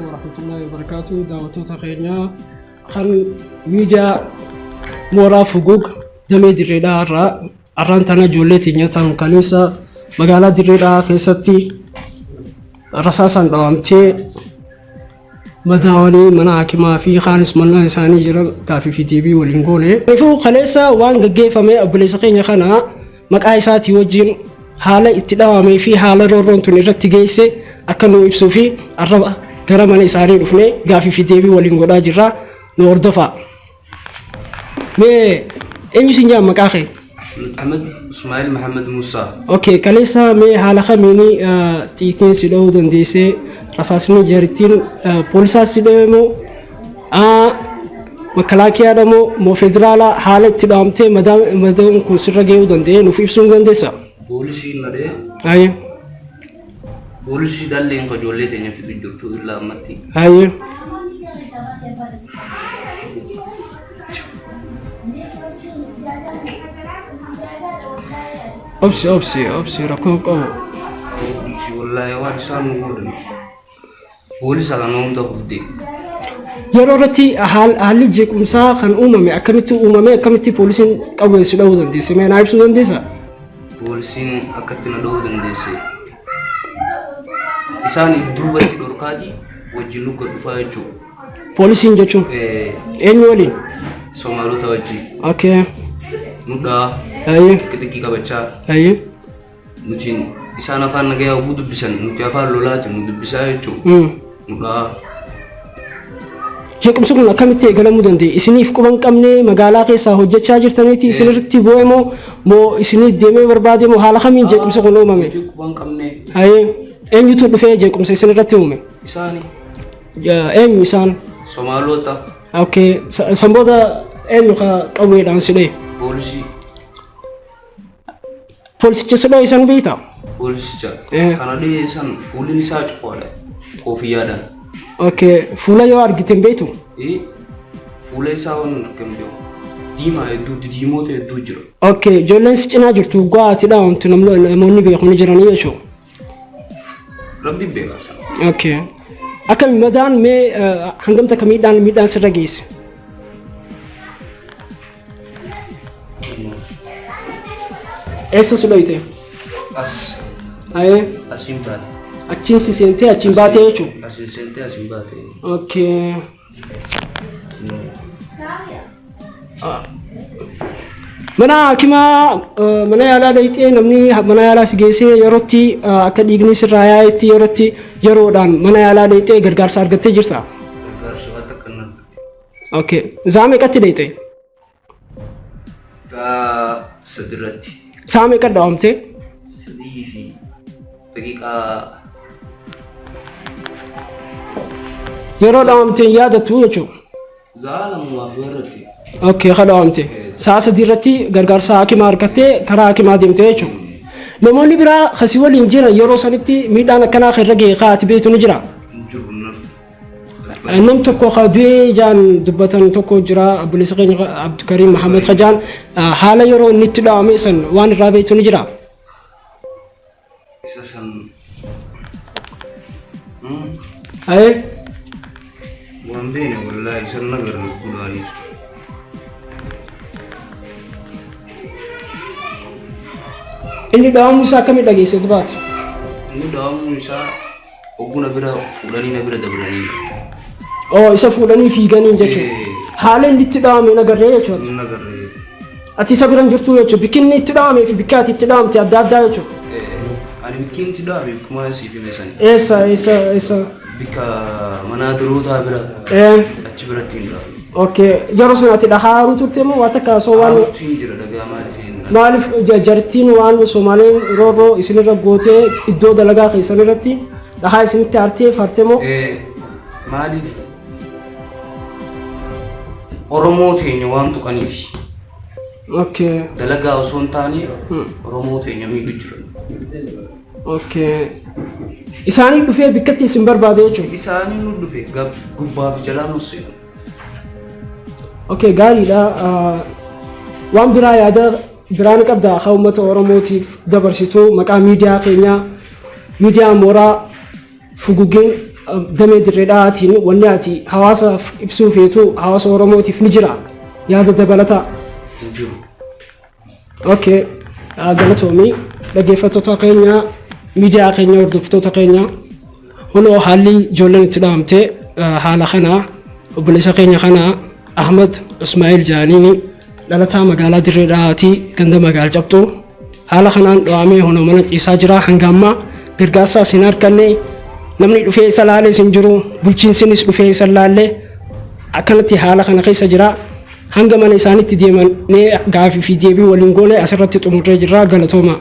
warahmatullahi wabarakatuh. Daawwattoota keenya kan miidiyaa mooraa Fugug damee Dirreedhaa irraa arraan tana ijoollee teenyataan kaleessa magaalaa Dirreedhaa keessatti rasaasaan dhawamtee madaawanii mana hakimaa fi kaanis mana isaanii jiran gaafii fi deebii waliin goone. Ifuu kaleessa waan gaggeeffame obboleessa keenya kana maqaa isaatii wajjin haala itti dhawamee fi haala roorroon tun irratti geesse akka nu ibsuu fi arraba gara mana isaanii dhufnee gaafii fi deebii waliin godhaa jirra. Nu hordofaa. Mee eenyu sin jaam maqaa kee? Ahmed Ismail Muhammad Musa. Okay, kaleessa mee haala kamiini xiitiin si dhawuu dandeessee rasaasni jarittiin poolisaa si dhawemoo makalaakiyaa moo federaalaa haala itti dhawamtee madaan kun sirra gahuu danda'e nuuf ibsuu dandeessa? Poolisii nadee. Aye. Poolisii dalleen ka ijoollee teenya fidu jirtu illaa ammatti. Aye. Obsi rakkoon qabu. Wallaahi waan isaan godhan. Poolisa kan hunda hubde. Yeroo irratti haalli jeequmsaa kan uumame akkamitti poolisiin qawweessi dhawuu dandeesse? Mee naa ibsuu dandeessaa? Poolisiin akkatti na dhawuu dandeesse. Isaan duubatti dhorkaati wajjin lukka dhufaa jechuudha. Poolisiin jechuun? Eenyu waliin? Somaalota wajjin. Okay. Nudhaa. Aye. Xiqqii qabachaa. Aye. Nuti isaan afaan nagayaa hubuu dubbisan nuti afaan lolaati nu dubbisaa jechuudha. Nudhaa. Jeequmsi kun akkamitti eegalamuu danda'e? Isiniif quban qabnee magaalaa keessaa hojjechaa jirtaniiti isinirratti bu'ee moo isiniif deemee barbaade moo haala kamiin jeequmsi kun uumame? Quban qabnee. Aye. Eenyutu dhufee jeequmsa isinirratti uume? Isaani. Eenyu isaan? Somaalota. Okay. Sanbooda eenyu ka qawweedhaan si dhaye? Poolisii. Poolisicha si dhaye isan beektaa? Poolisicha. Kana dhahee san fuulli isaa cufaadha. Koofiyyaadhaan. Okay. Fuula yoo argite beektu? Fuula isaa waan argamu jiru. Diimaa diimoota hedduu jira. Okay. Ijoolleen si cinaa jirtu ga'aati dhaawamtu namoonni beekni jiranii jechuudha. Rabbi beekaa sana. Okay. Akkami madaan mee hangamta miidhaan sirra geesse? Eessa si dhoyte? As. Aye. Asiin baate. Achiin si seentee achiin baatee jechuudha? Asiin seentee asiin baate. Okay. Mana hakimaa mana yaalaa dhayxee namni mana yaalaa si geessee yerootti akka dhiigni sirraa yaa'etti yeroodhaan mana yaalaa dhayxee gargaarsa argattee jirta? Gargaarsa wanta kannan. Okay. Saa meeqatti dhayxe? Sadirratti. Saa meeqa dhawamte? Sadii fi daqiiqaa. Yeroo dhawamteen yaadattu jechuudha? Zaalamumaaf irratti. Okay, dhawamte. Saa sadirratti gargaarsa hakimaa argattee karaa hakimaa deemte jechuudha. Namoonni biraa kasii waliin jiran yeroo sanitti miidhaan akkanaa irra gahee kaa'ati beektu ni jira? Nam tokko du'ee jaan dubbatan tokko jira obboleessa keenya Abdukariim Muhammad Khajaan haala yeroo inni itti dhawame san waan irraa beektu ni jira? Isa san. Aye. Waan beene wallaahi san nagarra gudaanis. Inni dhawamuu isaa akkamii dhageesse dubaati? Inni dhawamuu isaa ogguna bira fuudhanii na bira dabranii. Isa fuudhanii fiiganii jechuudha. Haala inni itti dhawame nagarree jechuudha. Nagarree. Ati isa biran jirtu jechuudha. Bikki inni itti dhawamee fi bikki ati itti dhawamte adda addaa jechuudha. Ani bikki itti dhawame kuma siif hime sani. Eessa? Bikka mana durootaa bira. Achi biratti hin dhawame. Okay. Yeroo sanatti dhahaaruu turte moo waan takka soowwan? Haaruutiin jira dhagaa Maaliif jarittiin waan Somaaleen roorroo isinirra gootee iddoo dalagaa keessan irratti dhahaa isinitti aartee farte moo? Maaliif Oromoo teenya waan tuqaniif. Okay. Dalagaa osoo hin taane Oromoo teenya miidhu jiran. Okay. Isaanii dhufee bikkatti isin barbaade jechuudha? Isaanii nu dhufe gubbaa fi jalaa nu seenu. Okay, gaariidha. Waan biraa yaada biraan qabda haa uummata Oromootiif dabarsitu maqaa miidiyaa keenyaa miidiyaa mooraa Fugugin damee dirreedhaatiin wanni ati hawaasaaf ibsuu feetu hawaasa Oromootiif ni jira yaada dabalataa. Okay, galatoomii dhaggeeffattoota keenya miidiyaa keenya hordoftoota keenya hunoo haalli ijoolleen itti dhaamte haala kana obboleessa keenya kana Ahmad Ismaa'il Jaaniini dhalataa magaalaa Dirreedhaatii ganda magaal cabxuu haala kanaan dhawamee hunoo mana ciisaa jira hanga ammaa gargaarsaa isin arganne namni dhufee isa laalee isin jiru bulchiinsinis dhufee isa laalee akkanatti haala kana keessa jira hanga mana isaanitti deeman nee gaafii fi deebii waliin goone asirratti xumurree jirra galatooma.